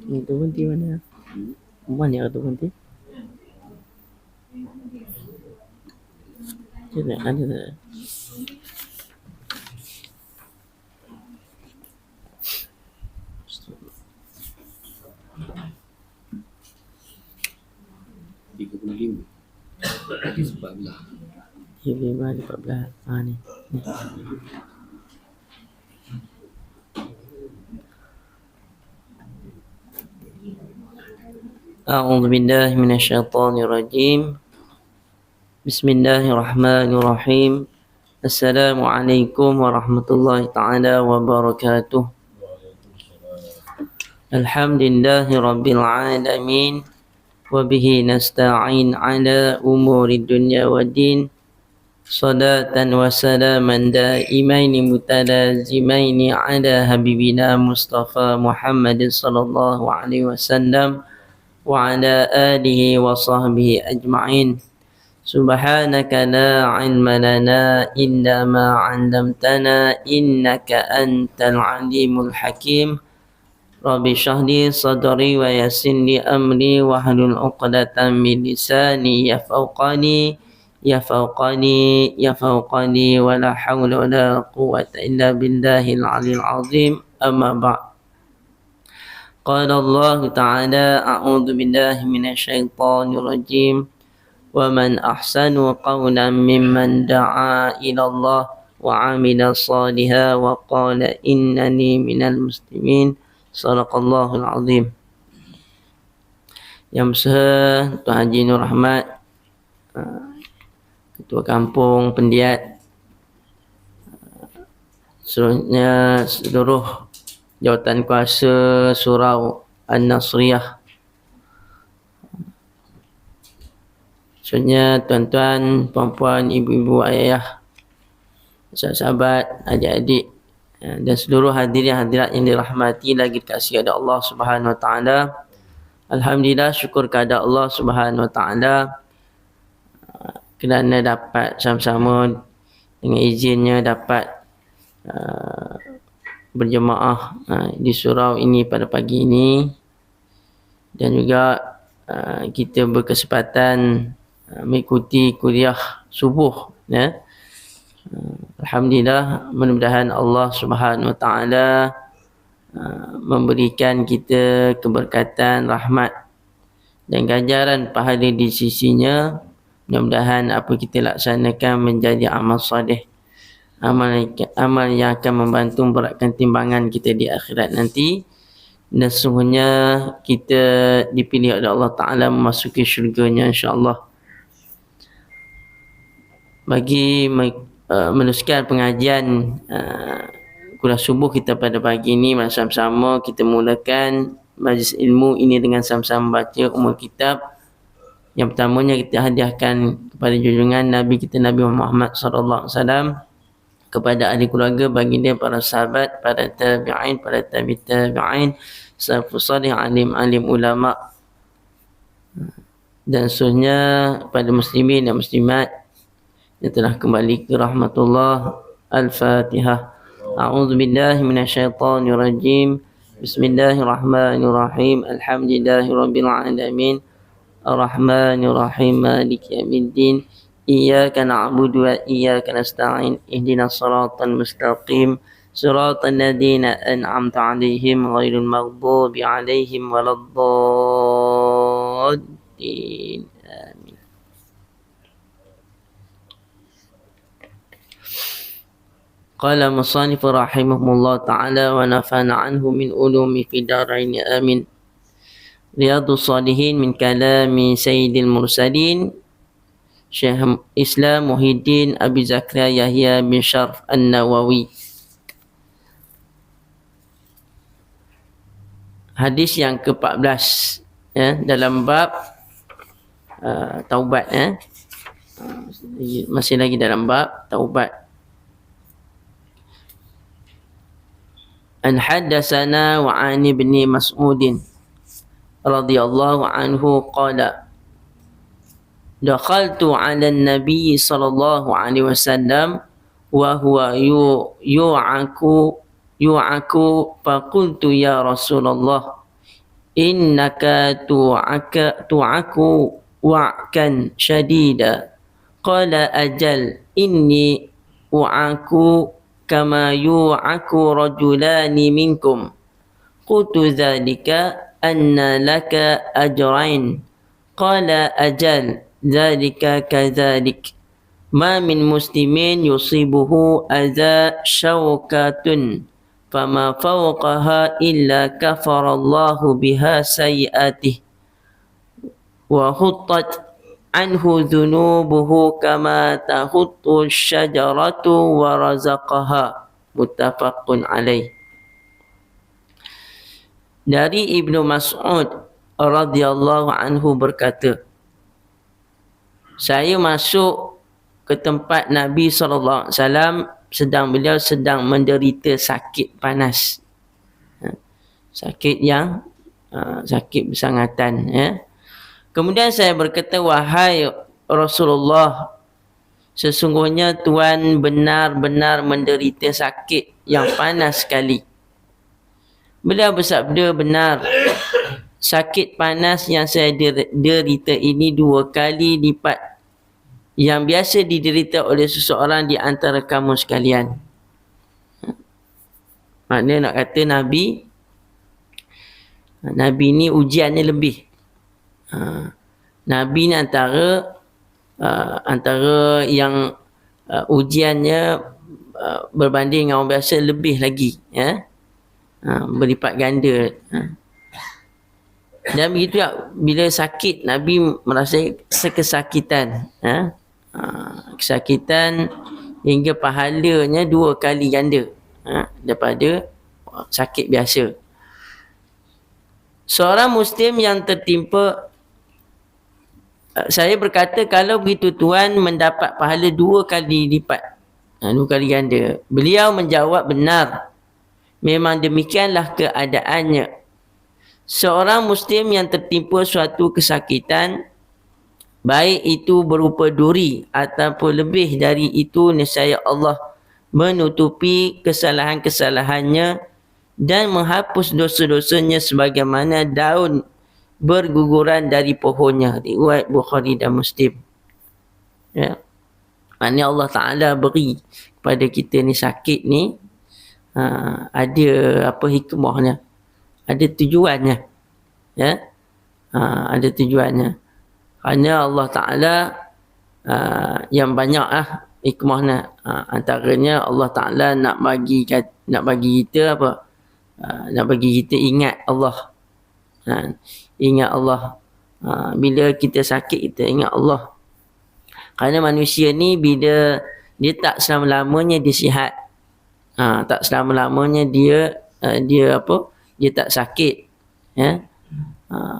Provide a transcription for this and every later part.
Itu berhenti mana? Mana yang tu berhenti? Ada tak? Hadis 14. Ya, 14. Ni. أعوذ بالله من الشيطان الرجيم. بسم الله الرحمن الرحيم. السلام عليكم ورحمة الله تعالى وبركاته. الحمد لله رب العالمين وبه نستعين على أمور الدنيا والدين. صلاة وسلاما دائمين متلازمين على حبيبنا مصطفى محمد صلى الله عليه وسلم وعلى آله وصحبه أجمعين. سبحانك لا علم لنا إلا ما علمتنا إنك أنت العليم الحكيم. رب اشرح لي صدري ويسر لي أمري واحلل عقدة من لساني يفقهوا ولا حول ولا قوة إلا بالله العلي العظيم. أما بعد. قال الله تعالى أعوذ بالله من الشيطان الرجيم. ومن أحسن قولا ممن دعا إلى الله وعمل صالحا وقال إنني من المسلمين. صدق الله العظيم. Yang besar Tuan Haji Nur Ahmad, Ketua Kampung Pendiat, seluruhnya seluruh jawatan kuasa Surau An-Nasriyah, seluruhnya tuan-tuan, puan-puan, ibu-ibu, ayah, sahabat-sahabat, adik-adik dan seluruh hadirin hadirat yang dirahmati lagi dikasihi oleh Allah Subhanahu Wa Taala. Alhamdulillah, syukur kepada Allah Subhanahu Wa Taala kerana dapat sama-sama dengan izinnya dapat berjemaah di surau ini pada pagi ini, dan juga kita berkesempatan mengikuti kuliah subuh ya. Alhamdulillah, mudah-mudahan Allah Subhanahu Wa Taala memberikan kita keberkatan, rahmat dan ganjaran pahala di sisinya. Mudah-mudahan apa kita laksanakan menjadi amal soleh, amal yang akan membantu beratkan timbangan kita di akhirat nanti, dan sesungguhnya kita dipilih oleh Allah Ta'ala memasuki syurganya insya-Allah. Bagi meneruskan pengajian kuliah subuh kita pada pagi ini, sama-sama kita mulakan majlis ilmu ini dengan sama-sama baca Ummul Kitab. Yang pertamanya kita hadiahkan kepada junjungan Nabi kita Nabi Muhammad sallallahu alaihi wasallam, kepada ahli keluarga, baginda, para sahabat, para tabi'in, para tabi'in, salafus salih, alim ulama, dan seterusnya pada muslimin dan muslimat yang telah kembali ke rahmatullah. Al-Fatihah. A'udzu billahi minasyaitonir rajim. Bismillahirrahmanirrahim. Alhamdulillahirabbil alamin. Ar-Rahmanir Rahim. Maliki yaumiddin. Iyyaka na'budu wa iyyaka nasta'in. Ihdinas siratal mustaqim. Siratal ladzina an'amta 'alaihim ghairil maghdubi 'alaihim waladdallin. Amin. Qala musannif rahimahullah ta'ala wa nafa'ana anhu min ulumi fi darain. Amin. Riyadhus Shalihin min kalami Sayyidil Mursalin, Syekh Islam Muhyiddin Abi Zakaria Yahya bin Syarf An-Nawawi. Hadis yang ke-14 ya, dalam bab taubat ya. Masih lagi dalam bab taubat. An haddatsana wa an ibni Mas'udin radhiyallahu anhu qala dakhaltu 'ala an-nabiy sallallahu alaihi wasallam wa huwa yu'aku faqultu ya Rasulullah innaka tu'aku wa'kan syadida. Qala ajal inni u'aku kama yu'aku rajulani minkum. Qultu dhalika anna laka ajrain. Qala ajal dhalika kadhalik. Ma min muslimin yusibuhu adha syawkatun fama fawqaha illa kafarallahu biha sayiatih wa huttat anhu dhunubuhu kama tahuttu syajaratu wa razaqaha. Muttafaqun alaih. Dari Ibnu Mas'ud radhiyallahu anhu berkata, saya masuk ke tempat Nabi SAW beliau sedang menderita sakit panas. Sakit yang sakit bersangatan. Kemudian saya berkata, wahai Rasulullah, sesungguhnya Tuan benar-benar menderita sakit yang panas sekali. Beliau bersabda, benar. Sakit panas yang saya derita ini 2 kali lipat yang biasa diderita oleh seseorang di antara kamu sekalian. Maknanya nak kata Nabi ni ujiannya lebih. Nabi ni antara yang ujiannya berbanding dengan orang biasa lebih lagi. Berlipat ganda. Dan begitu bila sakit, Nabi merasa kesakitan. Kesakitan hingga pahalanya 2 kali ganda daripada sakit biasa. Seorang Muslim yang tertimpa, saya berkata, kalau begitu Tuan mendapat pahala 2 kali lipat, 2 kali ganda. Beliau menjawab, benar. Memang demikianlah keadaannya. Seorang Muslim yang tertimpa suatu kesakitan, baik itu berupa duri ataupun lebih dari itu, nescaya Allah menutupi kesalahan-kesalahannya dan menghapus dosa-dosanya sebagaimana daun berguguran dari pohonnya. Riwayat Bukhari dan Muslim. Maknanya Allah Ta'ala beri kepada kita ni sakit ni ada hikmahnya, ada tujuannya. Ada tujuannya. Kerana Allah Ta'ala yang banyak hikmahnya. Antaranya Allah Ta'ala nak bagi kita apa? Nak bagi kita ingat Allah. Ingat Allah. Bila kita sakit, kita ingat Allah. Kerana manusia ni bila dia tak selama-lamanya dia sihat. Tak selama-lamanya dia tak sakit.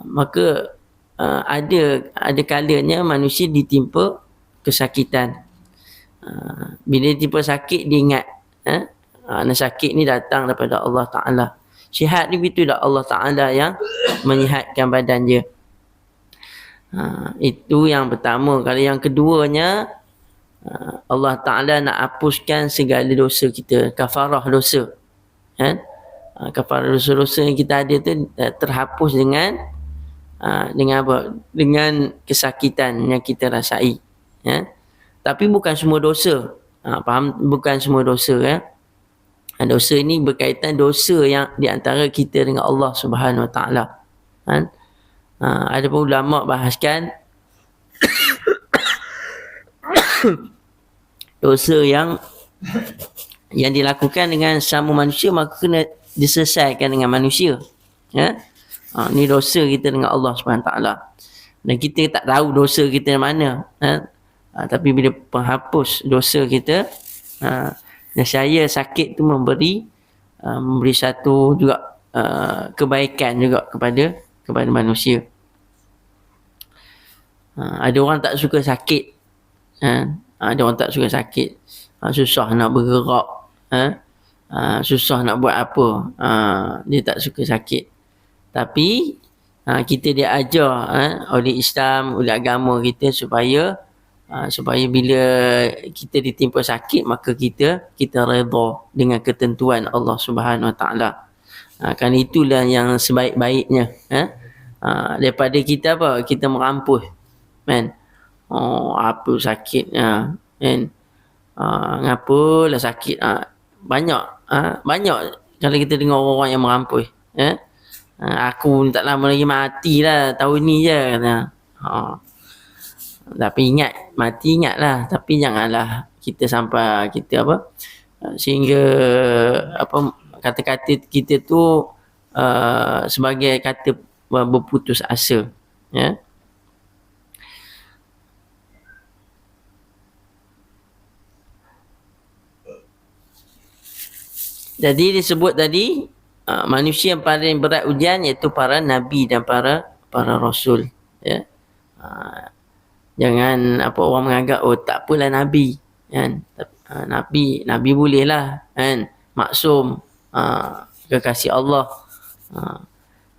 Maka ada kalanya manusia ditimpa kesakitan. Bila ditimpa sakit, dia ingat sakit ni datang daripada Allah Ta'ala. Sihat ni begitu dah, Allah Ta'ala yang menyihatkan badan dia. Itu yang pertama. Kalau yang keduanya, Allah Ta'ala nak hapuskan segala dosa kita, kafarah dosa. Kafarah dosa-dosa yang kita ada tu terhapus dengan apa? Dengan kesakitan yang kita rasai. Tapi bukan semua dosa. Faham? Bukan semua dosa. Dosa ini berkaitan dosa yang di antara kita dengan Allah Subhanahu Wa Taala. Ada pun ulama bahaskan dosa yang dilakukan dengan sama manusia, maka kena diselesaikan dengan manusia. Ni dosa kita dengan Allah Subhanahu Wa Taala. Dan kita tak tahu dosa kita mana. Tapi bila penghapus dosa kita, nescaya sakit tu memberi satu juga kebaikan juga kepada manusia. Ada orang tak suka sakit. Ada orang tak suka sakit. Susah nak bergerak. Susah nak buat apa. Dia tak suka sakit. Tapi kita diajar oleh Islam, oleh agama kita supaya bila kita ditimpa sakit, maka kita redha dengan ketentuan Allah Subhanahu Wa Taala. Kan itulah yang sebaik-baiknya. Daripada kita apa? Kita merampuh. Kan? Apa sakit. Kan? Ngapalah sakit. Banyak. Banyak kalau kita dengar orang yang merampuh. Aku tak lama lagi matilah. Tahun ni je. Tapi mati ingatlah. Tapi janganlah kita sampai kita apa? Sehingga apa kata-kata kita tu sebagai kata berputus asa. Ya. Jadi disebut tadi manusia yang paling berat ujian iaitu para nabi dan para rasul. Ya. Jangan apa orang menganggap tak apalah nabi kan. Nabi boleh lah kan, maksum, kekasih Allah.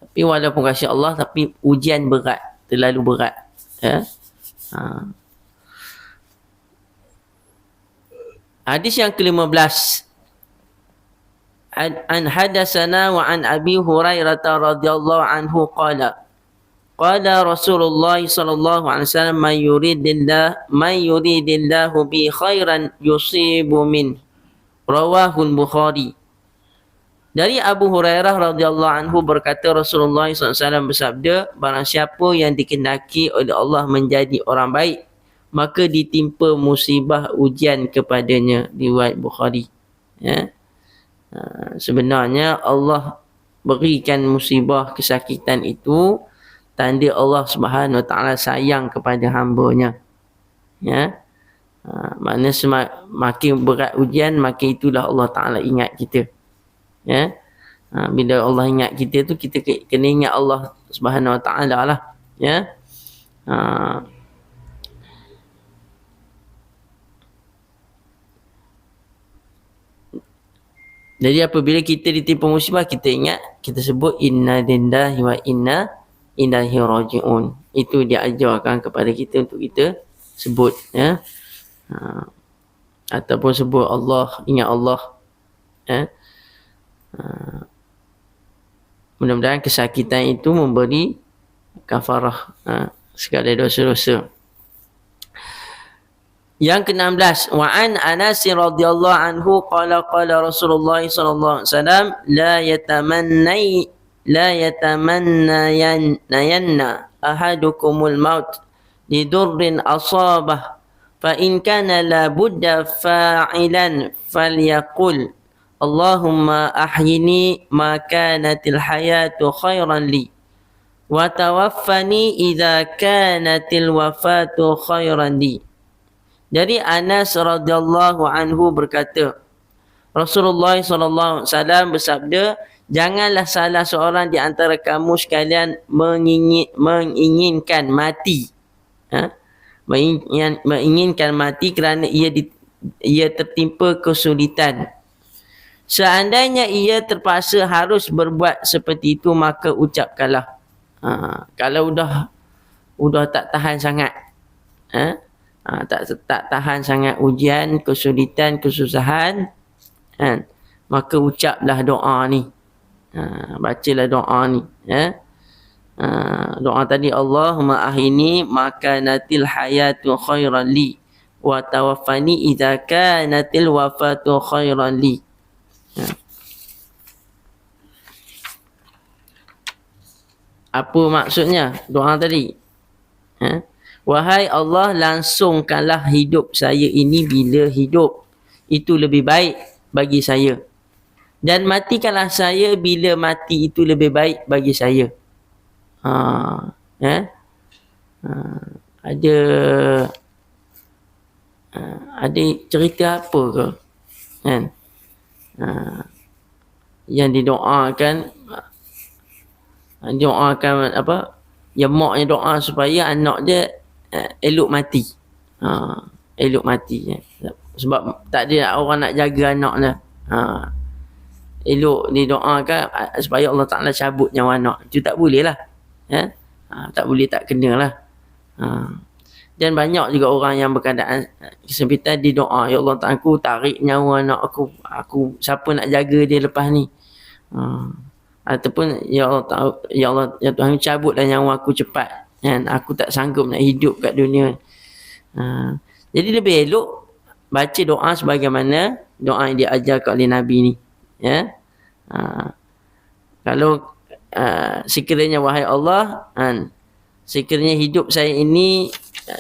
Tapi walaupun kasih Allah tapi ujian berat, terlalu berat. Ya. Hadis yang ke-15. An hadatsana wa an Abi Hurairah radhiyallahu anhu qala Rasulullah sallallahu alaihi wasallam man yuridillahu bi khairan yusibu min, rawahul Bukhari. Dari Abu Hurairah radhiyallahu anhu berkata Rasulullah SAW bersabda, barang siapa yang dikehendaki oleh Allah menjadi orang baik, maka ditimpa musibah ujian kepadanya. Riwayat Bukhari. Ya. Sebenarnya Allah berikan musibah kesakitan itu tanda Allah Subhanahu Wa Taala sayang kepada hamba-Nya. Ya. Maknanya makin berat ujian, makin itulah Allah Taala ingat kita. Ya. Bila Allah ingat kita tu, kita kena ingat Allah Subhanahu Wa Taala lah. Ya. Jadi apabila kita ditimpa musibah, kita ingat, kita sebut inna lillahi wa inna ilaihi raji'un. Itu diajarkan kepada kita untuk kita sebut. Ya. Ataupun sebut Allah, ingat Allah. Ya. Mudah-mudahan kesakitan itu memberi kafarah segala dosa-dosa. Yang ke-16, wa an Anas radhiyallahu anhu qala Rasulullah sallallahu alaihi wasallam la yatamannayanna ahadukumul maut lidurrin asabah fa in kana la budda fa'ilan falyaqul Allahumma ahyini ma kanatil hayatu khairan li wa tawaffani idza kanatil wafatu khairan li. Jadi Anas radhiyallahu anhu berkata, Rasulullah sallallahu alaihi wasallam bersabda, janganlah salah seorang di antara kamu sekalian menginginkan mati. Menginginkan mati kerana ia tertimpa kesulitan. Seandainya ia terpaksa harus berbuat seperti itu, maka ucapkanlah. Kalau dah tak tahan sangat, tak tahan sangat ujian, kesulitan, kesusahan, maka ucaplah doa ni. Bacalah doa ni. Doa tadi, Allahumma ahyini maka natil hayatu khairan li wa tawaffani idza kanatil wafatu khairan li. Apa maksudnya doa tadi? Wahai Allah, langsungkanlah hidup saya ini bila hidup itu lebih baik bagi saya, dan matikanlah saya bila mati itu lebih baik bagi saya. Ada cerita apa ke kan, yang didoakan apa, yang maknya doa supaya anak dia elok mati. Elok mati. Sebab tak ada orang nak jaga anak dia. Elok didoakan supaya Allah Ta'ala cabut nyawa anak. Itu tak boleh lah. Tak boleh, tak kena lah. Dan banyak juga orang yang berkeadaan kesempitan didoa, ya Allah Ta'ala, aku tarik nyawa anak aku. Siapa nak jaga dia lepas ni? Ataupun ya Allah tahu, ya Allah, ya Tuhan, cabutlah nyawa aku cepat, kan? Aku tak sanggup nak hidup kat dunia. Jadi lebih elok baca doa sebagaimana doa yang diajarkan oleh Nabi ni, ya. Kalau sekiranya wahai Allah, sekiranya hidup saya ini,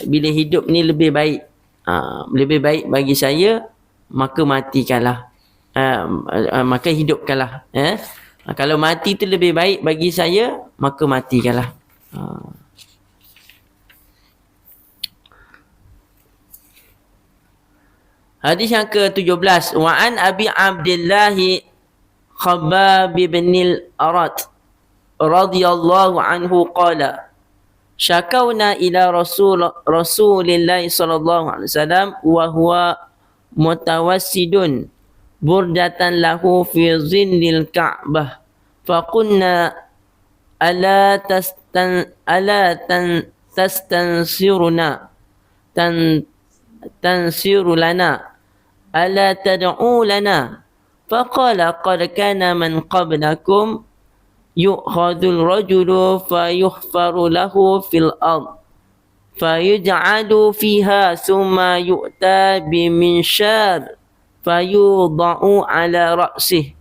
bila hidup ni lebih baik bagi saya, maka matikanlah, maka hidupkanlah, kalau mati tu lebih baik bagi saya, maka matikanlah. Hadis yang ke-17, wa an Abi Abdullah Khabbab bin al-Arat radhiyallahu anhu qala syakawna ila Rasulillah sallallahu alaihi wasallam wa huwa mutawassidun burdatan lahu fi zillil Ka'bah faqulna ala tastansiruna tansiru lana ala tad'u lana faqala qad kana man qablakum yu'khadul rajulu fayuhfaru lahu fil ard fayuj'alu fiha thumma yu'ta biminshar fayudha'u ala ra'sih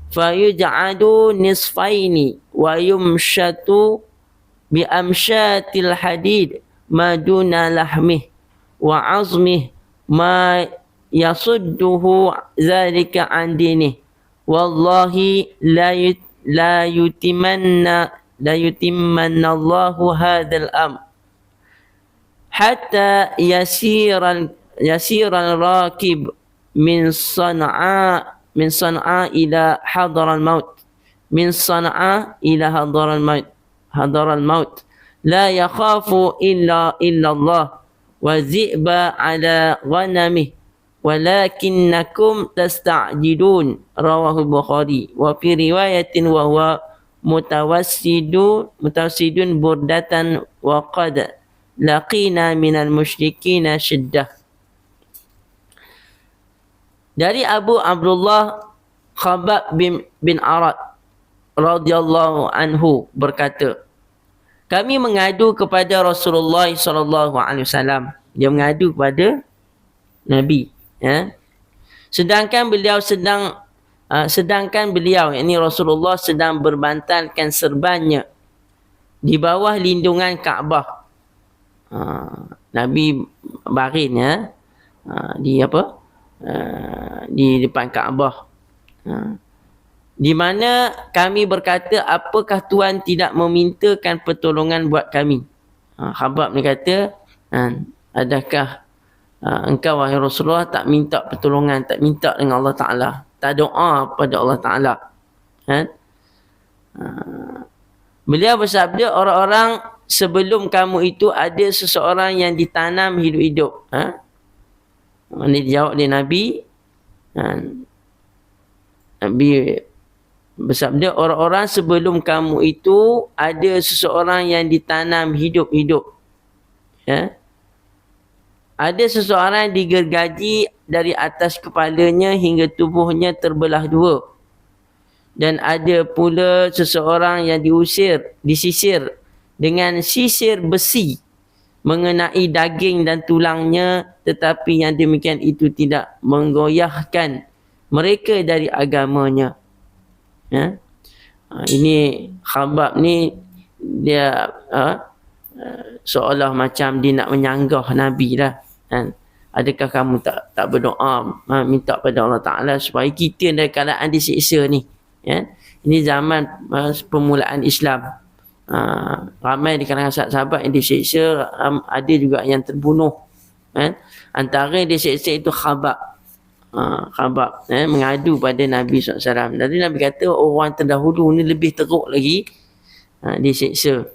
fayuj'alu nisfaini wa yumshatu bi amshatil hadid maduna lahmih wa azmih ma yasudduhu zalika an dinih wallahi la yutimmanna Allahu hadzal amr hatta yasiran rakib min Sana'a ila hadaral maut hadaral maut la yakhafu illa Allah wa zi'ba ala ghanamih walakinnakum tasta'jilun rawahu Bukhari wa fi riwayatin wa huwa mutawassidun burdatan wa qad laqina minal musyrikin syiddah. Dari Abu Abdullah Khabbab bin Arat radhiyallahu anhu berkata, kami mengadu kepada Rasulullah sallallahu alaihi wasallam. Dia mengadu kepada Nabi, sedangkan beliau yakni Rasulullah sedang berbantalkan serbannya di bawah lindungan Kaabah. Nabi baring di depan Kaabah. Di mana kami berkata, apakah Tuhan tidak memintakan pertolongan buat kami? Khabbab ni kata, adakah engkau wahai Rasulullah tak minta pertolongan, tak minta dengan Allah Ta'ala, tak doa pada Allah Ta'ala? Beliau bersabda, orang-orang sebelum kamu itu ada seseorang yang ditanam hidup-hidup. Ini dijawab oleh Nabi. Nabi bersabda, orang-orang sebelum kamu itu ada seseorang yang ditanam hidup-hidup. Ada seseorang digergaji dari atas kepalanya hingga tubuhnya terbelah dua. Dan ada pula seseorang yang disisir dengan sisir besi mengenai daging dan tulangnya, tetapi yang demikian itu tidak menggoyahkan mereka dari agamanya. Ini Khabbab ni dia seolah macam dia nak menyanggah Nabi lah. Adakah kamu tak berdoa minta pada Allah Ta'ala supaya kita dari keadaan disiksa ni? Ini zaman permulaan Islam. Ramai di kalangan sahabat yang disiksa, ada juga yang terbunuh. Antara yang disiksa itu Khabbab. Mengadu pada Nabi SAW. Jadi Nabi kata orang terdahulu ni lebih teruk lagi disiksa.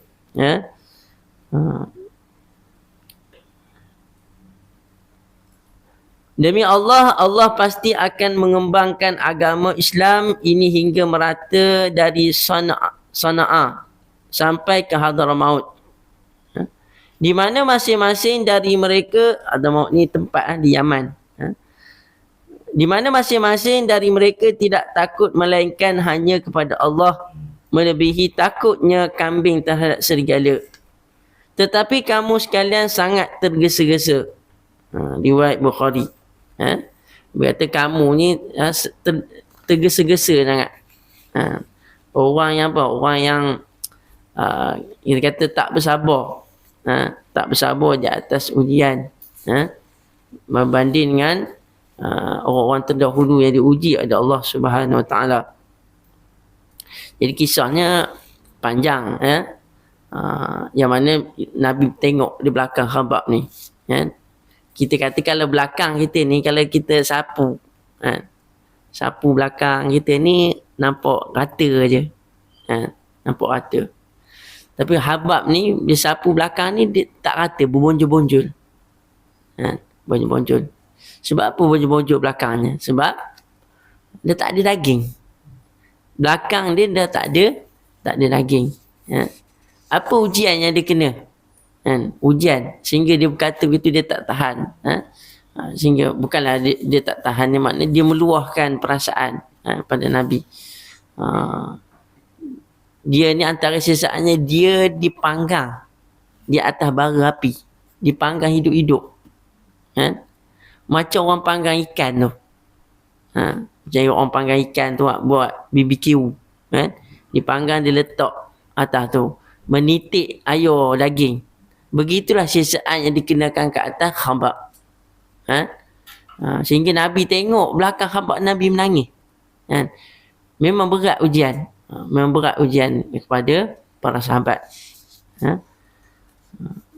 Demi Allah, Allah pasti akan mengembangkan agama Islam ini hingga merata dari Sana'a sampai ke Hadramaut. Di mana masing-masing dari mereka, Hadramaut ni tempat di Yaman. Di mana masing-masing dari mereka tidak takut melainkan hanya kepada Allah, melebihi takutnya kambing terhadap serigala. Tetapi kamu sekalian sangat tergesa-gesa. Riwayat Bukhari. Berkata kamu ni tergesa-gesa sangat. Orang yang apa? Orang yang kita kata tak bersabar. Tak bersabar di atas ujian. Berbanding dengan orang-orang terdahulu yang diuji oleh Allah Subhanahu Wa Taala. Jadi kisahnya panjang, yang mana Nabi tengok di belakang Khabab ni. Kita kata kalau belakang kita ni, kalau kita sapu, sapu belakang kita ni nampak rata je, nampak rata. Tapi Khabab ni dia sapu belakang ni dia tak rata, berbonjol-bonjol. Bonjol-bonjol. Sebab apa bonjol-bonjol belakangnya? Sebab dia tak ada daging. Belakang dia dah tak ada daging. Apa ujian yang dia kena? Ujian sehingga dia berkata begitu, dia tak tahan. Sehingga bukanlah dia tak tahan, maknanya dia meluahkan perasaan pada Nabi. Dia ni antara sisaannya dia dipanggang di atas bara api, dipanggang hidup-hidup. Macam orang panggang ikan tu. Macam orang panggang ikan tu buat BBQ. Dipanggang, dia letak atas tu, menitik air daging. Begitulah sisaan yang dikenakan ke atas Khabab. Sehingga Nabi tengok belakang Khabab, Nabi menangis. Memang berat ujian. Memang berat ujian kepada para sahabat.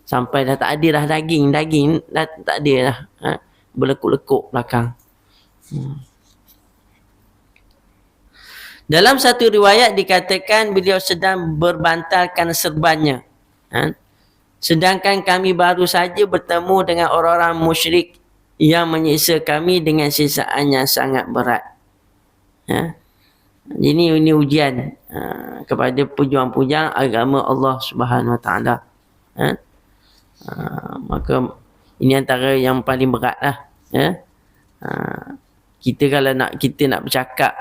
Sampai dah tak ada dah daging dah tak ada dah. Berlekuk-lekuk belakang. Dalam satu riwayat dikatakan beliau sedang berbantalkan serbannya. Sedangkan kami baru saja bertemu dengan orang-orang musyrik yang menyiksa kami dengan sisaan yang sangat berat. Ini ujian kepada pejuang-pejuang agama Allah Subhanahu Wa Taala. Maka ini antara yang paling berat lah. Kita kalau kita nak bercakap,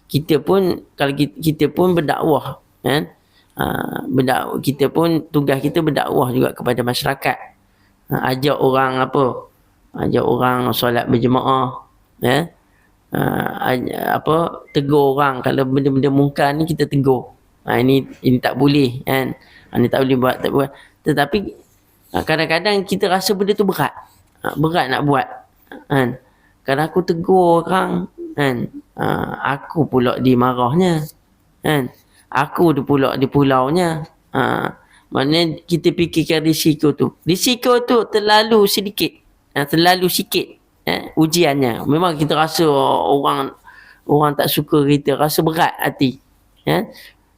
kita pun kalau kita pun berdakwah, kita pun tugas kita berdakwah juga kepada masyarakat. Ajak orang ajak orang solat berjemaah, tegur orang kalau benda-benda mungkar ni, kita tegur. Ini tak boleh kan. Ini tak boleh buat, tak boleh. Tetapi kadang-kadang kita rasa benda tu berat. Berat nak buat. Kalau aku tegur orang, aku pula dimarahnya. Aku pula di pulaunya. Maknanya kita fikirkan risiko tu. Risiko tu terlalu sedikit. Terlalu sikit ujiannya. Memang kita rasa orang tak suka kita, rasa berat hati.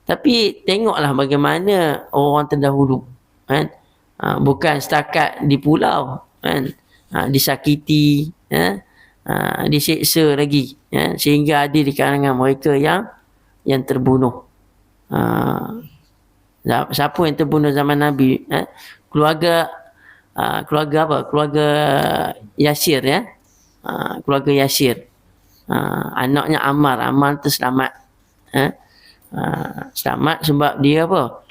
Tapi tengoklah bagaimana orang terdahulu. Bukan setakat di pulau, disakiti, diseksa lagi, sehingga ada di kalangan mereka yang terbunuh. Siapa yang terbunuh zaman Nabi? Keluarga Yasir, keluarga Yasir. Anaknya Ammar tu selamat. Selamat sebab dia apa?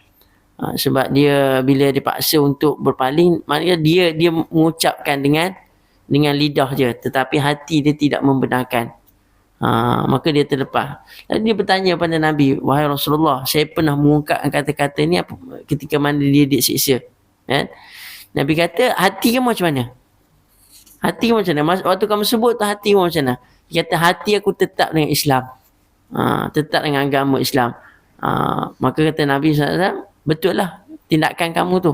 Sebab dia bila dipaksa untuk berpaling, maknanya dia mengucapkan dengan lidah je, tetapi hati dia tidak membenarkan. Maka dia terlepas. Lalu dia bertanya pada Nabi, wahai Rasulullah, saya pernah mengungkapkan kata-kata ni ketika mana dia disiksa. Nabi kata, hati kamu macam mana? Hati kamu macam mana? Waktu kamu sebut tu, hati kamu macam mana? Dia kata, hati aku tetap dengan Islam. Tetap dengan agama Islam. Maka kata Nabi SAW, betul lah tindakan kamu tu.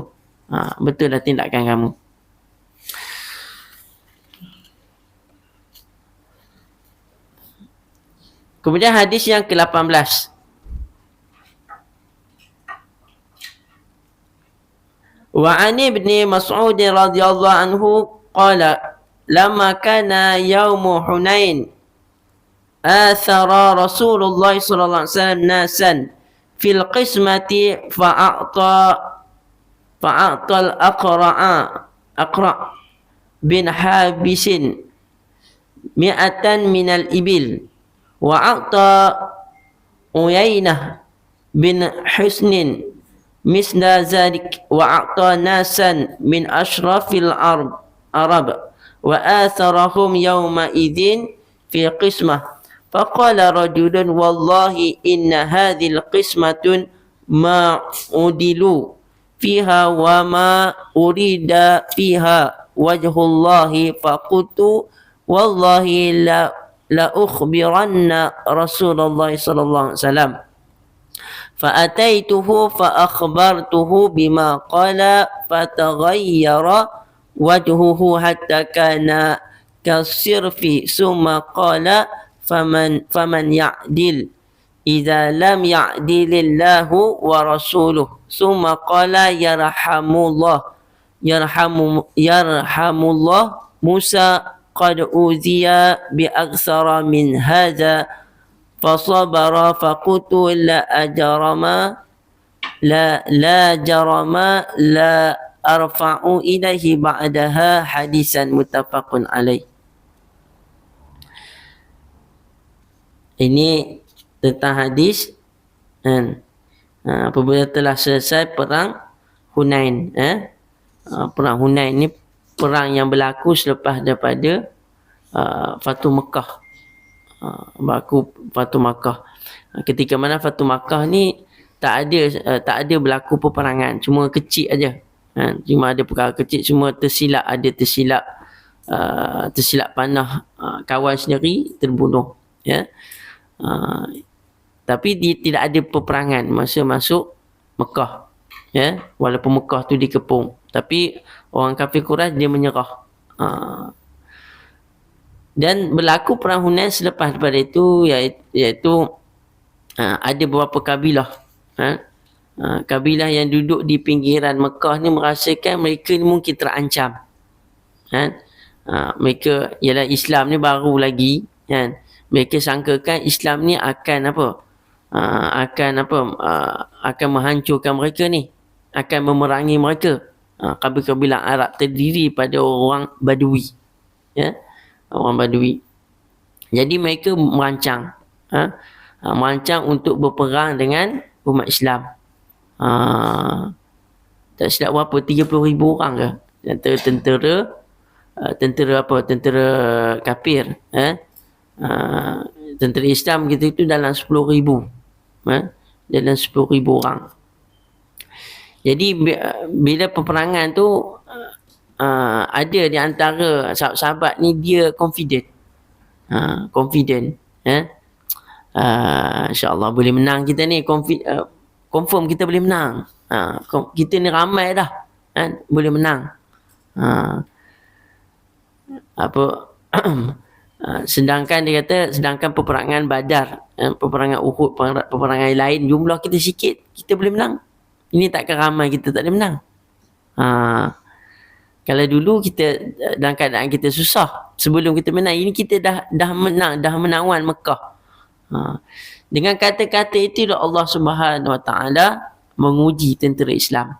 Betul lah tindakan kamu. Kemudian hadis yang ke-18. Wa ani ibn Mas'ud radhiyallahu anhu qala lamma kana yaum Hunain athara Rasulullah sallallahu alaihi wasallam nasan fil qismati fa'ata al-aqra bin habisin mi'atan minal ibil wa a'ta Uyainah bin Husnin misla zalik wa a'ta nasan min ashrafil Arab wa atharahum yawma idhin fi qismah faqala rajulun wallahi inna hadhil qismatun ma udilu fiha wa ma urida fiha wajhullahi faqultu wallahi la ukhbiranna Rasulullah sallallahu alaihi wasallam فأتيته فأخبرته بما قال فتغير وجهه حتى كان كالصرف ثم قال فمن يعدل إذا لم يعدل الله ورسوله ثم قال يرحم الله موسى قد أوذي بأكثر من هذا فصبر فقلت لا جرم لا أرفع إليه بعدها حديثا متفق عليه. Ini tentang hadis apabila telah selesai perang Hunain. Perang Hunain ni perang yang berlaku selepas daripada Fatu Mekah. Berlaku Fatu Makkah. Ketika mana Fatu Makkah ni tak ada berlaku peperangan, cuma kecil aja. Cuma ada perkara kecil, semua tersilap panah kawan sendiri terbunuh, ya. Tapi tidak ada peperangan masa masuk Mekah, ya. Walaupun Mekah tu dikepung, tapi orang kafir Quraisy dia menyerah. Dan berlaku perang Hunain selepas daripada itu, iaitu ada beberapa kabilah, kabilah yang duduk di pinggiran Mekah ni merasakan mereka ni mungkin terancam. Mereka ialah Islam ni baru lagi, kan. Mereka sangkakan Islam ni akan akan menghancurkan mereka ni, akan memerangi mereka. Kabilah Arab terdiri pada orang Badui, ya. Orang Badui. Jadi mereka merancang untuk berperang dengan umat Islam. Tak silap berapa, 30,000 orang ke tentera kafir, tentera Islam kita itu dalam 10,000, dalam 10,000 orang. Jadi bila peperangan tu ada di antara sahabat-sahabat ni dia confident, insyaAllah boleh menang kita ni, confirm kita boleh menang, kita ni ramai dah, boleh menang. Sedangkan dia kata, sedangkan peperangan Badar, peperangan Uhud, peperangan lain jumlah kita sikit, kita boleh menang. Ini takkan ramai kita tak boleh menang. Kalau dulu kita dalam keadaan kita susah, sebelum kita menang, ini kita dah menawan Mekah. Dengan kata-kata itu Allah Subhanahu Wa Taala menguji tentera Islam.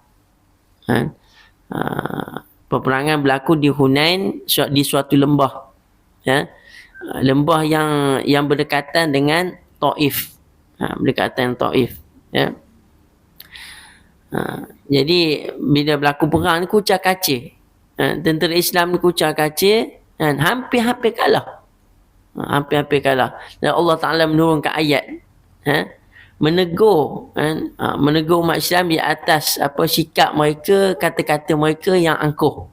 Peperangan berlaku di Hunain, di suatu lembah, lembah yang berdekatan dengan Taif, berdekatan Taif, ya. Jadi bila berlaku perang ni kucar kacir, tentera Islam ni kucar kacir, hampir-hampir kalah. Hampir-hampir kalah. Dan Allah Ta'ala menurunkan ayat, menegur umat Islam di atas sikap mereka, kata-kata mereka yang angkuh.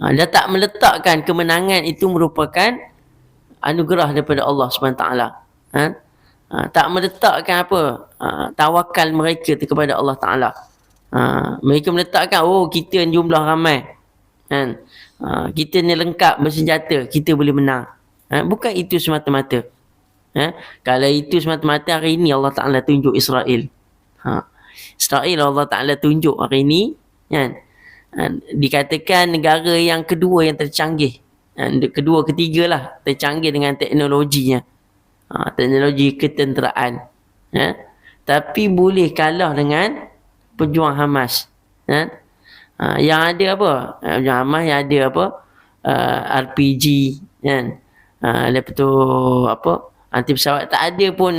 Dia tak meletakkan kemenangan itu merupakan anugerah daripada Allah SWT. Tak meletakkan tawakal mereka kepada Allah Ta'ala. Mereka meletakkan, kita jumlah ramai, kita ni lengkap bersenjata, kita boleh menang. Bukan itu semata-mata. Kalau itu semata-mata, hari ini Allah Ta'ala tunjuk Israel. Israel Allah Ta'ala tunjuk hari ini, dikatakan negara yang kedua yang tercanggih, kedua ketiga lah tercanggih dengan teknologinya, teknologi ketenteraan, tapi boleh kalah dengan pejuang Hamas. Yang ada pejuang Hamas yang ada RPG kan. Lepas tu apa, anti pesawat tak ada pun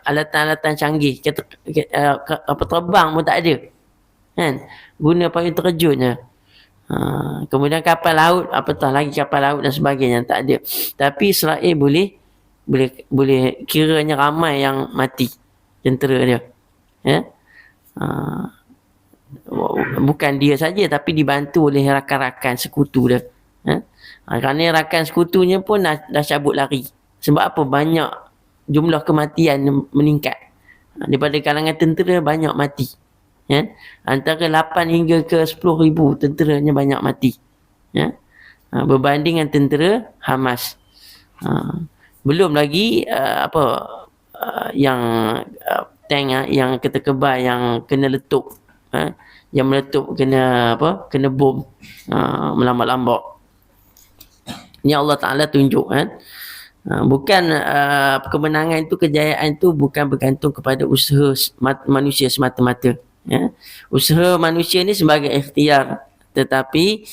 alatan-alatan canggih, apa terbang pun tak ada kan, guna payung terjun je. Kemudian kapal laut, apatah lagi kapal laut dan sebagainya tak ada. Tapi Israel boleh kiranya ramai yang mati tentera dia, ya. Bukan dia saja tapi dibantu oleh rakan-rakan sekutu dia, kerana rakan sekutunya pun dah cabut lari. Sebab apa? Banyak jumlah kematian meningkat. Daripada kalangan tentera banyak mati, ya. Antara 8 hingga ke 10,000 tenteranya banyak mati, ya. Berbanding dengan tentera Hamas. Belum lagi yang tank yang ketekebal yang kena letup, yang meletup kena bom melambat-lambat. Ini Allah Ta'ala tunjuk kan. Bukan kemenangan itu, kejayaan itu bukan bergantung kepada usaha manusia semata-mata, ya. Usaha manusia ni sebagai ikhtiar, tetapi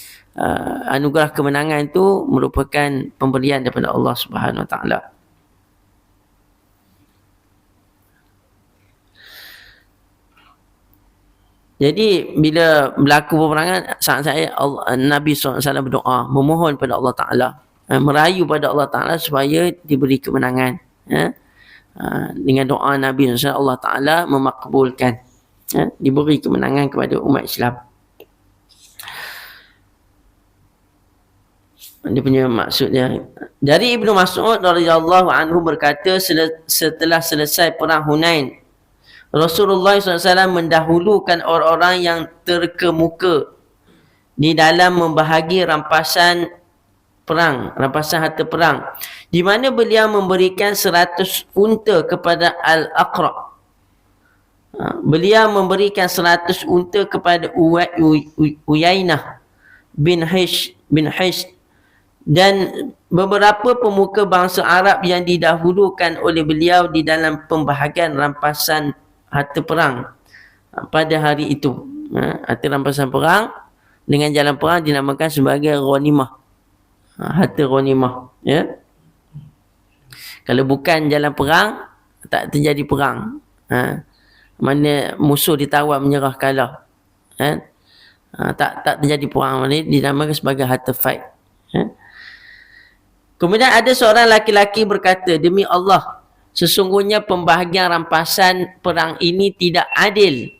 anugerah kemenangan itu merupakan pemberian daripada Allah Subhanahu Wa Ta'ala. Jadi bila berlaku peperangan, saya Nabi SAW berdoa, memohon pada Allah Ta'ala, merayu pada Allah Ta'ala supaya diberi kemenangan, ya. Dengan doa Nabi SAW, Allah Ta'ala memakbulkan, ya, diberi kemenangan kepada umat Islam. Dia punya maksud dia. Dari Ibnu Mas'ud radhiyallahu anhu berkata, setelah selesai perang Hunain, Rasulullah SAW mendahulukan orang-orang yang terkemuka di dalam membahagi rampasan perang, rampasan harta perang, di mana beliau memberikan 100 unta kepada Al-Aqra. Beliau memberikan 100 unta kepada Uyainah bin Hish dan beberapa pemuka bangsa Arab yang didahulukan oleh beliau di dalam pembahagian rampasan harta perang pada hari itu. Harta rampasan perang dengan jalan perang dinamakan sebagai ghanimah, harta ghanimah, ya. Kalau bukan jalan perang, tak terjadi perang. Mana musuh ditawan menyerah kalah, tak terjadi perang, mana dinamakan sebagai harta fight, ya. Kemudian ada seorang laki-laki berkata, demi Allah, sesungguhnya pembahagian rampasan perang ini tidak adil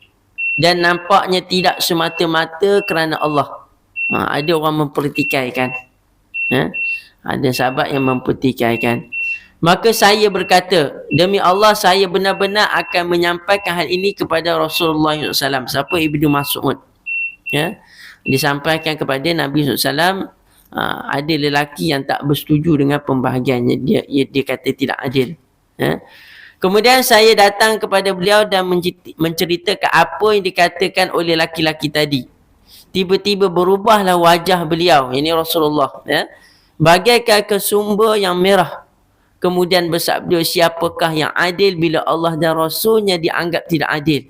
dan nampaknya tidak semata-mata kerana Allah. Ada orang mempertikaikan, ada sahabat yang mempertikaikan. Maka saya berkata, demi Allah, saya benar-benar akan menyampaikan hal ini kepada Rasulullah SAW. Siapa? Ibnu Mas'ud, ya. Disampaikan kepada Nabi SAW. Ada lelaki yang tak bersetuju dengan pembahagiannya, dia kata tidak adil, ya. Kemudian saya datang kepada beliau dan menceritakan apa yang dikatakan oleh laki-laki tadi. Tiba-tiba berubahlah wajah beliau, ini Rasulullah, ya, bagaikan kesumber yang merah. Kemudian bersabda, siapakah yang adil bila Allah dan Rasulnya dianggap tidak adil?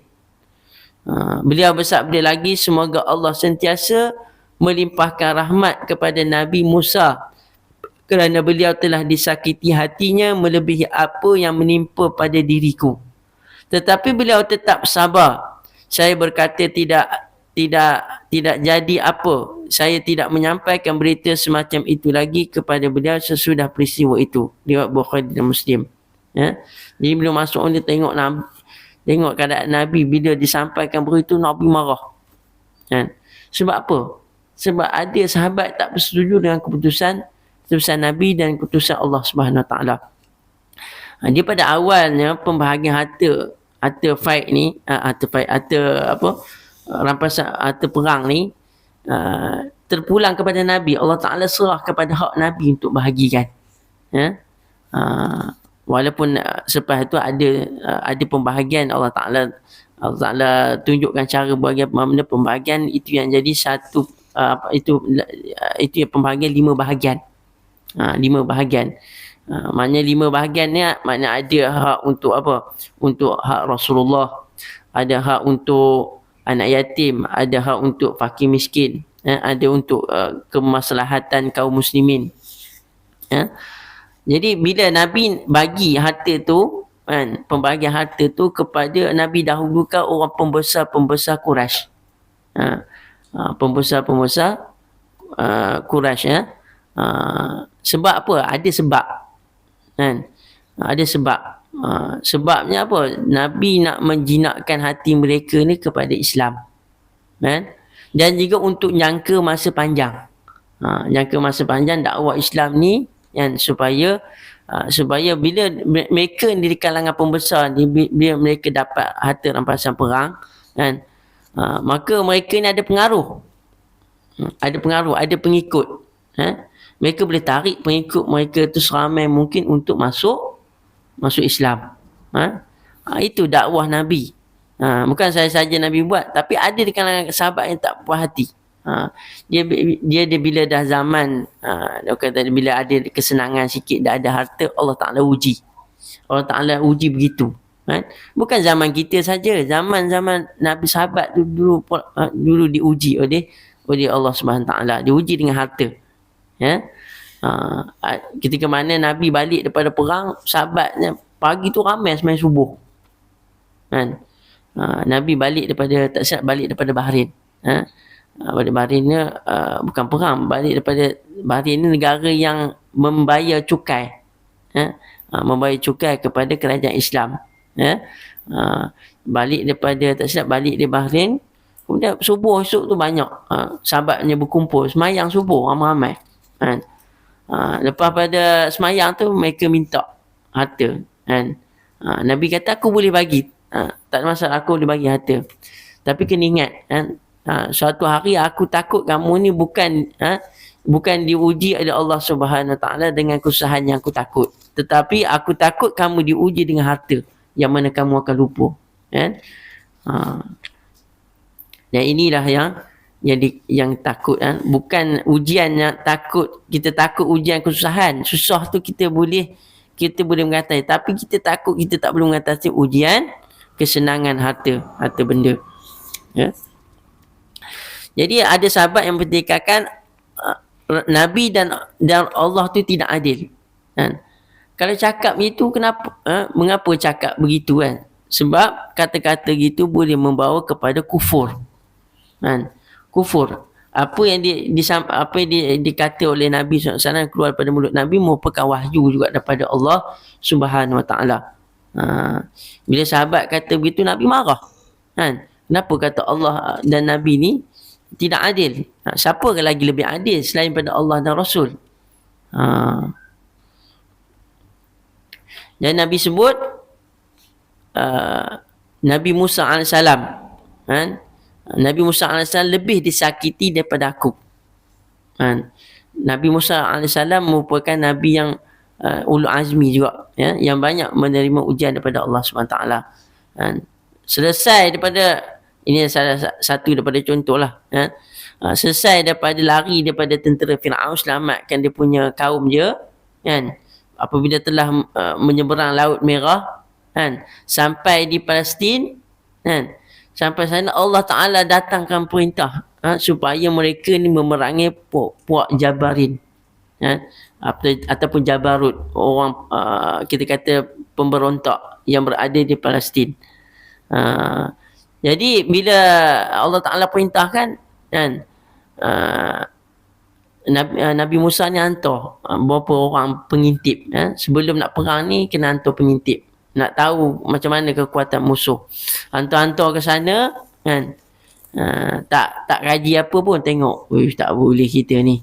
Beliau bersabda lagi, semoga Allah sentiasa melimpahkan rahmat kepada Nabi Musa kerana beliau telah disakiti hatinya melebihi apa yang menimpa pada diriku. Tetapi beliau tetap sabar. Saya berkata, tidak jadi apa. Saya tidak menyampaikan berita semacam itu lagi kepada beliau sesudah peristiwa itu. Riwayat Bukhari dan Muslim, ya. Jadi bila masuk dia tengok keadaan Nabi, bila disampaikan berita, Nabi marah, kan? Sebab apa? Sebab ada sahabat tak bersetuju dengan keputusan Nabi dan keputusan Allah Subhanahu Wa Taala. Dia pada awalnya pembahagian harta fight ni, rampasan harta perang ni terpulang kepada Nabi. Allah Taala serah kepada hak Nabi untuk bahagikan, ya. Walaupun selepas itu ada pembahagian, Allah Taala tunjukkan cara bagaimana pembahagian itu yang jadi satu. Itu yang pembahagian 5 bahagian. 5 bahagian. Maknanya 5 bahagian ni, maknanya ada hak untuk apa? Untuk hak Rasulullah, ada hak untuk anak yatim, ada hak untuk fakir miskin, ada untuk kemaslahatan kaum muslimin. Jadi bila Nabi bagi harta tu kan, pembahagian harta tu kepada Nabi dahulukan orang pembesar-pembesar Quraisy. Pembesar-pembesar Quraisy sebab apa? Ada sebab kan? Ada sebab. Sebabnya apa? Nabi nak menjinakkan hati mereka ni kepada Islam. Kan? Dan juga untuk jangka masa panjang. Jangka masa panjang dakwah Islam ni kan, supaya bila mereka di kalangan pembesar ni, bila mereka dapat harta rampasan perang kan, maka mereka ni ada pengaruh, ada pengikut. Mereka boleh tarik pengikut mereka tu seramai mungkin untuk masuk Islam. Itu dakwah Nabi. Bukan saya saja Nabi buat, tapi ada di kalangan sahabat yang tak puas hati. Dia bila dah zaman bila ada kesenangan sikit, dah ada harta, Allah Ta'ala uji. Allah Ta'ala uji begitu kan? Bukan zaman kita saja, zaman Nabi sahabat dulu diuji oleh Allah Subhanahu Ta'ala, diuji dengan harta. Ketika mana Nabi balik daripada perang, sahabatnya pagi tu ramai sembahyang subuh kan? Nabi balik daripada Bahrain. Balik Bahrain ni bukan perang, balik daripada Bahrain ni negara yang membayar cukai, membayar cukai kepada kerajaan Islam. Balik daripada balik di Bahrain, kemudian subuh esok tu banyak sahabatnya berkumpul semayang subuh ramai-ramai kan. Lepas pada semayang tu mereka minta harta kan. Nabi kata aku boleh bagi, tak ada masalah, aku boleh bagi harta, tapi kena ingat kan, suatu hari aku takut kamu ni bukan diuji oleh Allah Subhanahu Wa Taala dengan kesusahan yang aku takut, tetapi aku takut kamu diuji dengan harta yang mana kamu akan lupa kan. Dan inilah yang takut kan, bukan ujian yang takut. Kita takut ujian kesusahan, susah tu kita boleh mengatasi, tapi kita takut kita tak boleh mengatasi ujian kesenangan harta benda ya. Jadi ada sahabat yang bertikadkan Nabi dan Allah tu tidak adil kan. Kalau cakap itu mengapa cakap begitu kan? Sebab kata-kata gitu boleh membawa kepada kufur kan. Kufur. Apa yang dikata oleh Nabi SAW keluar daripada mulut Nabi merupakan wahyu juga daripada Allah Subhanahu Wa Taala. Bila sahabat kata begitu, Nabi marah kan. Kenapa kata Allah dan Nabi ni tidak adil? Siapa lagi lebih adil selain pada Allah dan Rasul? Dan Nabi sebut Nabi Musa AS kan? Nabi Musa AS lebih disakiti daripada aku kan? Nabi Musa AS merupakan Nabi yang ulul azmi juga ya? Yang banyak menerima ujian daripada Allah SWT kan? Selesai daripada, ini salah satu daripada contohlah ya? Selesai daripada lari daripada tentera Fir'aun, selamatkan dia punya kaum dia kan? Apabila telah menyeberang Laut Merah kan, sampai di Palestin kan, sampai sana Allah Ta'ala datangkan perintah supaya mereka ni memerangi puak Jabarin kan, ataupun Jabarut, orang kita kata pemberontak yang berada di Palestin. Jadi bila Allah Ta'ala perintahkan kan, Nabi Musa ni hantar beberapa orang pengintip sebelum nak perang ni, kena hantar pengintip nak tahu macam mana kekuatan musuh. Hantar-hantar ke sana kan, tak kaji apa pun, tengok tak boleh kita ni,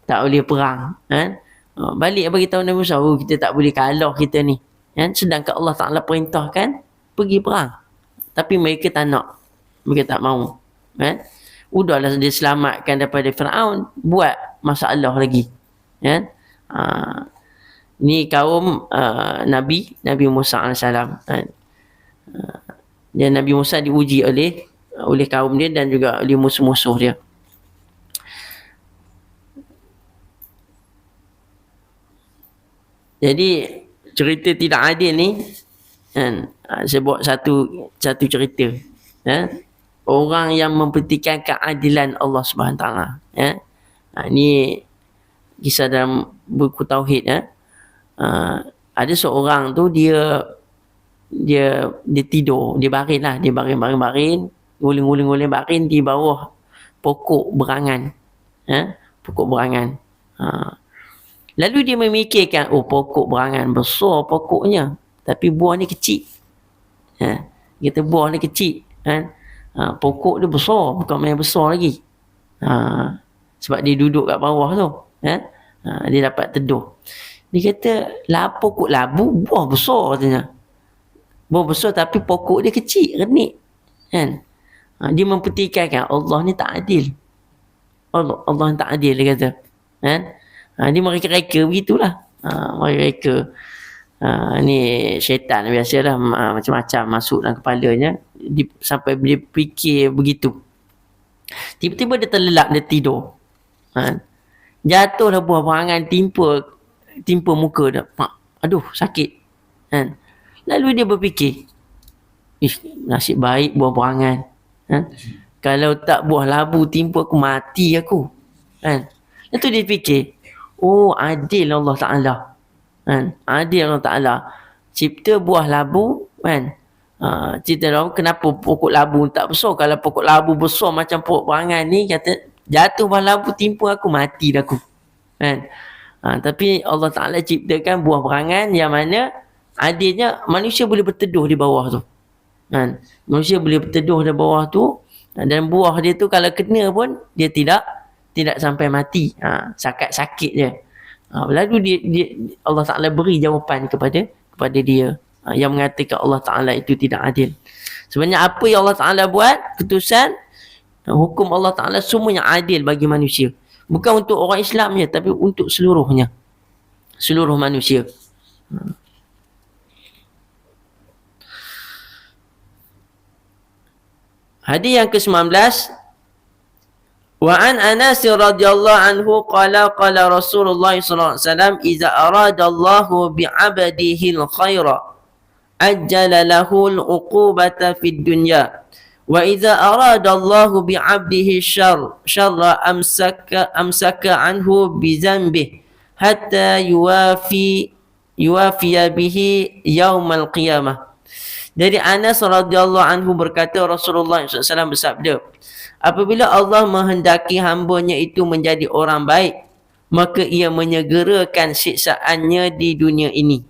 tak boleh perang kan. Balik bagi tahu Nabi Musa, kita tak boleh kalah kita ni kan. Sedangkan Allah Ta'ala perintahkan pergi perang, tapi mereka tak nak, mereka tak mahu kan. Udahlah dia selamatkan daripada Fir'aun, buat masalah lagi kan. Ni kaum Nabi Musa AS kan. Dan Nabi Musa diuji oleh kaum dia dan juga oleh musuh-musuh dia. Jadi cerita tidak adil ni kan, saya buat satu cerita orang yang memperhatikan keadilan Allah Subhanahu Taala. Ya. Ini kisah dalam buku tauhid. Ya. Ada seorang tu dia tidur, dia baring lah, dia baring, guling baring di bawah pokok berangan. Pokok berangan. Lalu dia memikirkan, pokok berangan besar pokoknya, tapi buah ni kecil. Kita buah ni kecil, kan? Pokok dia besar, bukan main besar lagi. Sebab dia duduk kat bawah tu, dia dapat teduh. Dia kata, pokok labu buah besar katanya. Buah besar tapi pokok dia kecil, renik. Kan? Dia mempertikaikan Allah ni tak adil. Allah ni tak adil, dia kata. Kan? Dia mereka-reka begitulah. Mereka-reka. Ni syaitan biasalah, macam-macam masuk dalam kepalanya. Sampai dia fikir begitu. Tiba-tiba dia terlelap, dia tidur. Jatuhlah buah berangan, timpa muka dia. Aduh, sakit. Kan? Lalu dia berfikir, nasib baik buah berangan. Kalau tak buah labu timpa aku, mati aku. Kan? Lepas tu dia fikir, adil Allah Ta'ala. Kan? Adil Allah Ta'ala. Cipta buah labu, kan? Cerita tahu kenapa pokok labu tak besar. Kalau pokok labu besar macam pokok berangan ni, kata jatuh buah labu timpa aku, mati dah aku. Kan? Tapi Allah Ta'ala ciptakan buah berangan yang mana adilnya manusia boleh berteduh di bawah tu. Kan? Manusia boleh berteduh di bawah tu, dan buah dia tu kalau kena pun dia tidak sampai mati. Sakit je. Lalu dia Allah Ta'ala beri jawapan kepada dia yang mengatakan Allah Ta'ala itu tidak adil. Sebenarnya apa yang Allah Ta'ala buat, keputusan, hukum Allah Ta'ala semuanya adil bagi manusia. Bukan untuk orang Islam je, tapi untuk seluruhnya. Seluruh manusia. Hadis yang ke-19, wa an Anas radhiyallahu anhu qala Rasulullah sallallahu alaihi wasallam idza arada Allahu bi 'abdihi al-khaira ajjala lahu al-uqubata fid dunya wa idza arada Allahu bi 'abdihi syarra amsaka anhu bi dhanbihi hatta yuwafiya bihi yaumal qiyamah. Dari Anas radhiyallahu anhu berkata, Rasulullah SAW bersabda, apabila Allah menghendaki hamba-Nya itu menjadi orang baik, maka ia menyegerakan siksaannya di dunia ini.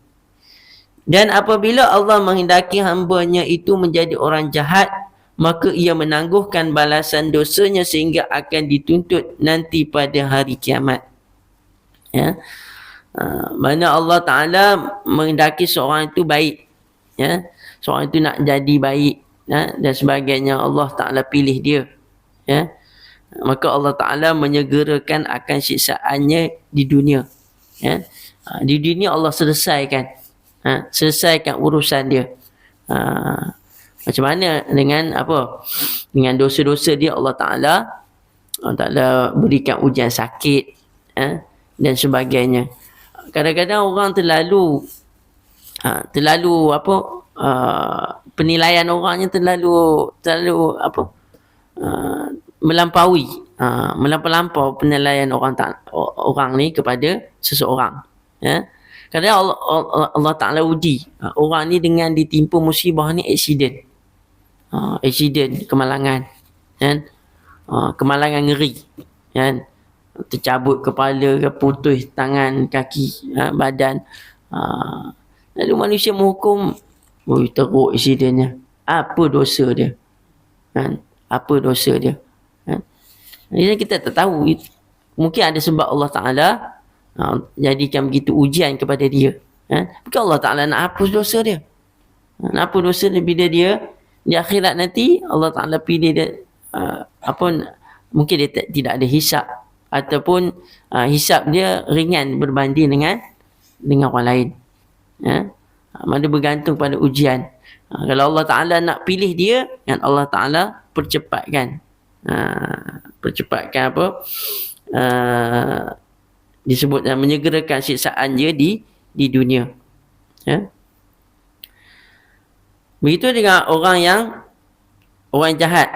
Dan apabila Allah menghendaki hamba-Nya itu menjadi orang jahat, maka ia menangguhkan balasan dosanya sehingga akan dituntut nanti pada hari kiamat. Ya. Mana Allah Ta'ala menghendaki seorang itu baik. Ya. Seorang itu nak jadi baik, dan sebagainya, Allah Ta'ala pilih dia. Ya. Maka Allah Ta'ala menyegerakan akan siksaannya di dunia. Ya. Di dunia Allah selesaikan urusan dia. Macam mana dengan dengan dosa-dosa dia, Allah Ta'ala berikan ujian sakit, dan sebagainya. Kadang-kadang orang terlalu penilaian orangnya terlalu melampau penilaian orang ni kepada seseorang. Ya. Kadang Allah Ta'ala uji orang ni dengan ditimpa musibah ni, accident, kemalangan, kan? Kemalangan ngeri, kan? Tercabut kepala, putus tangan, kaki, badan. Lalu manusia menghukum, teruk insidennya. Apa dosa dia? Kan? Apa dosa dia? Kan? Jadi kita tak tahu. Mungkin ada sebab Allah Ta'ala jadikan begitu ujian kepada dia. Kan? Bukan Allah Ta'ala nak hapus dosa dia. Nak hapus dosa dia bila dia di akhirat nanti, Allah Ta'ala pilih dia, mungkin dia tidak ada hisap, ataupun hisap dia ringan berbanding dengan orang lain. Ya? Mana bergantung pada ujian. Kalau Allah Ta'ala nak pilih dia, kan, Allah Ta'ala percepatkan disebut menyegerakan siksaan dia di dunia. Ya? Begitu dengan orang jahat.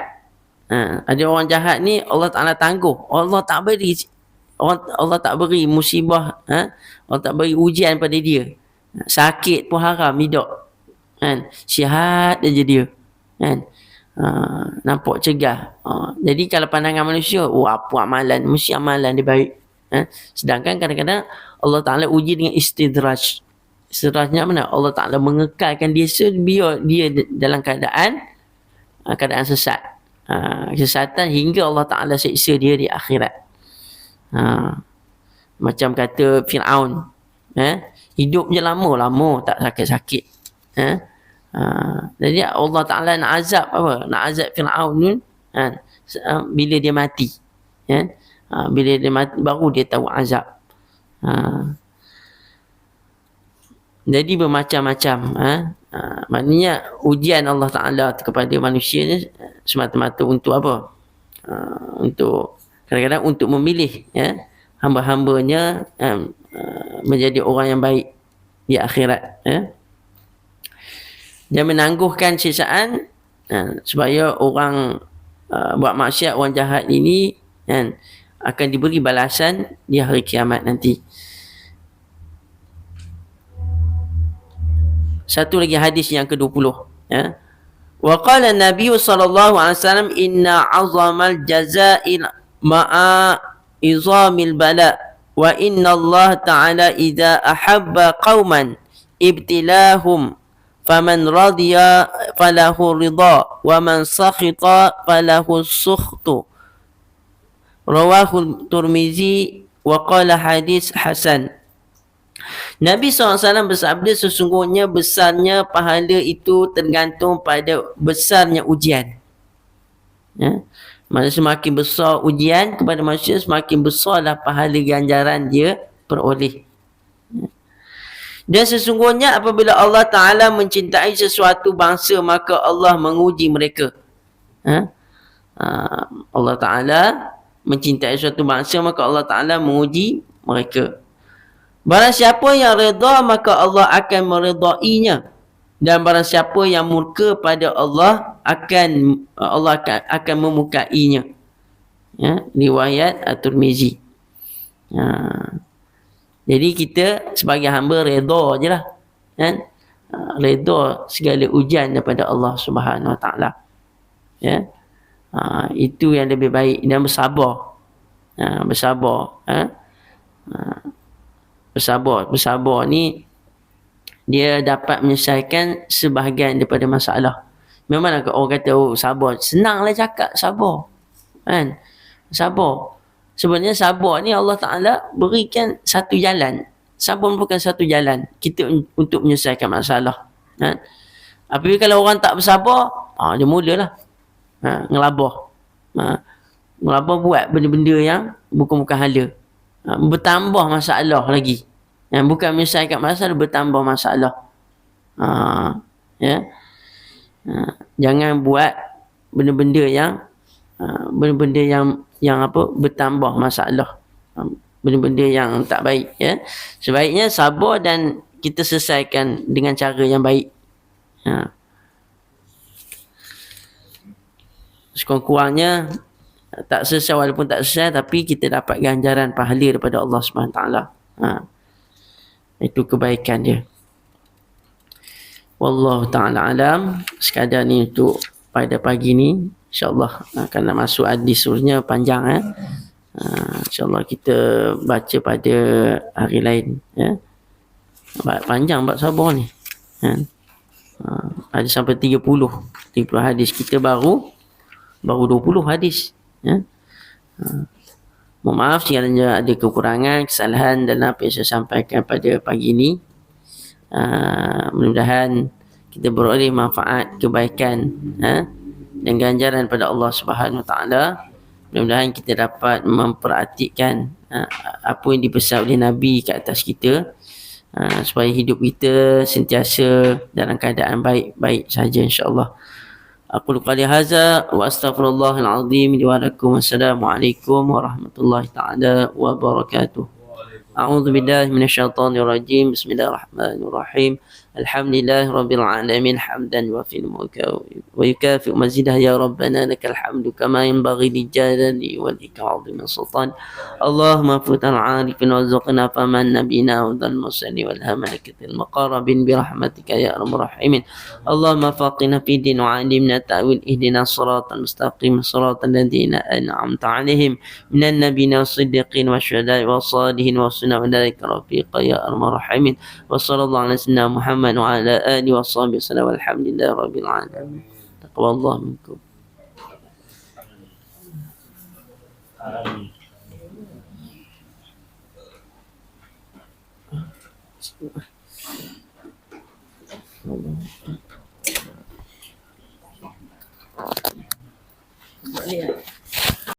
Ada orang jahat ni Allah Ta'ala tangguh. Allah tak beri musibah, Allah tak beri ujian pada dia. Sakit pun haram hidup. Kan? Sihat aja dia. Kan? Nampak cegah. Jadi kalau pandangan manusia, apa amalan? Mesti amalan dia baik. Sedangkan kadang-kadang Allah Ta'ala uji dengan istidraj. Istidrajnya mana? Allah Ta'ala mengekalkan dia biar dia dalam keadaan sesat. Kesesatan hingga Allah Ta'ala siksa dia di akhirat. Macam kata Fir'aun, hidup je lama tak sakit-sakit. Jadi Allah Ta'ala nak azab apa? Nak azab Fir'aun ni bila dia mati. Bila dia mati baru dia tahu azab. Jadi bermacam-macam. Maknanya ujian Allah Ta'ala kepada manusia ni semata-mata untuk apa? Untuk kadang-kadang untuk memilih hamba-hambanya menjadi orang yang baik di akhirat. Dan menangguhkan siksaan supaya orang buat maksiat, orang jahat ini akan diberi balasan di hari kiamat nanti. Satu lagi hadis yang ke-20. Wa qala an-nabiy sallallahu alaihi wasallam inna 'azamal jaza'il ma'a izamil bala wa inna Allah ta'ala idza ahabba qauman ibtilahum faman radiya falahu ridha wa man sakhita falahu sukhtu. Rawahu Tirmizi wa qala hadis hasan. Nabi SAW bersabda, sesungguhnya besarnya pahala itu tergantung pada besarnya ujian. Maksudnya semakin besar ujian kepada manusia, semakin besarlah pahala ganjaran dia peroleh. Dan sesungguhnya apabila Allah Ta'ala mencintai sesuatu bangsa, maka Allah menguji mereka. Allah Ta'ala mencintai sesuatu bangsa, maka Allah Ta'ala menguji mereka. Barang siapa yang redha, maka Allah akan meredainya. Dan barang siapa yang murka pada Allah akan memukainya. Riwayat At-Tirmizi. Jadi kita sebagai hamba redha je lah. Redha segala ujian daripada Allah Subhanahu Wa Taala. Itu yang lebih baik. Dan bersabar. Bersabar ni dia dapat menyelesaikan sebahagian daripada masalah. Memang orang kata sabar, senanglah cakap sabar. Sabar. Sebenarnya sabar ni Allah Ta'ala berikan satu jalan. Sabar bukan satu jalan kita untuk menyelesaikan masalah. Apabila kalau orang tak bersabar, dia mulalah ngelabah. Ngelabah buat benda-benda yang bukan-bukan hala. Bertambah masalah lagi. Bukan menyelesaikan masalah, bertambah masalah. Jangan buat benda-benda yang apa, bertambah masalah. Benda-benda yang tak baik. Sebaiknya sabar dan kita selesaikan dengan cara yang baik. Sekurang-kurangnya tak selesai, walaupun tak selesai, tapi kita dapat ganjaran pahala daripada Allah Subhanahu Taala. Itu kebaikan dia. Wallahu ta'ala alam. Sekadar ni untuk pada pagi ni. InsyaAllah akan nak masuk hadis surnya panjang. InsyaAllah kita baca pada hari lain. Panjang bab sabar ni. Ada sampai 30 hadis. Kita baru 20 hadis. Mohon maaf sekiranya ada kekurangan, kesalahan dalam apa yang saya sampaikan pada pagi ini. Mudah-mudahan kita beroleh manfaat, kebaikan dan ganjaran pada Allah Subhanahu Wa Taala. Mudah-mudahan kita dapat memperhatikan apa yang dipesan oleh Nabi ke atas kita, supaya hidup kita sentiasa dalam keadaan baik-baik saja, insya-Allah. Aku qali hadza wa astaghfirullahal azim li wa lakum. Assalamualaikum warahmatullahi taala wabarakatuh. A'udzu billahi minasyaitonir rajim. Bismillahirrahmanirrahim. الحمد لله رب العالمين حمدا يوافي ويكافئ مزيده يا ربنا لك الحمد كما ينبغي للجلال والإكرام من سلطان اللهم فوت العارف وارزقنا فمن نبينا وذا المرسلين والهملكة المقربين برحمتك يا أرحم الراحمين اللهم فقنا في الدين وعلمنا التأويل اهدنا الصراط المستقيم صراط الذين أنعمت عليهم من النبيين والصديقين والشهداء والصالحين والسنة أولئك رفيقا يا أرحم الراحمين وصلى الله على سيدنا محمد وعلى آله وصحبه وسلم والحمد لله رب العالمين تقبل الله منكم. آمين.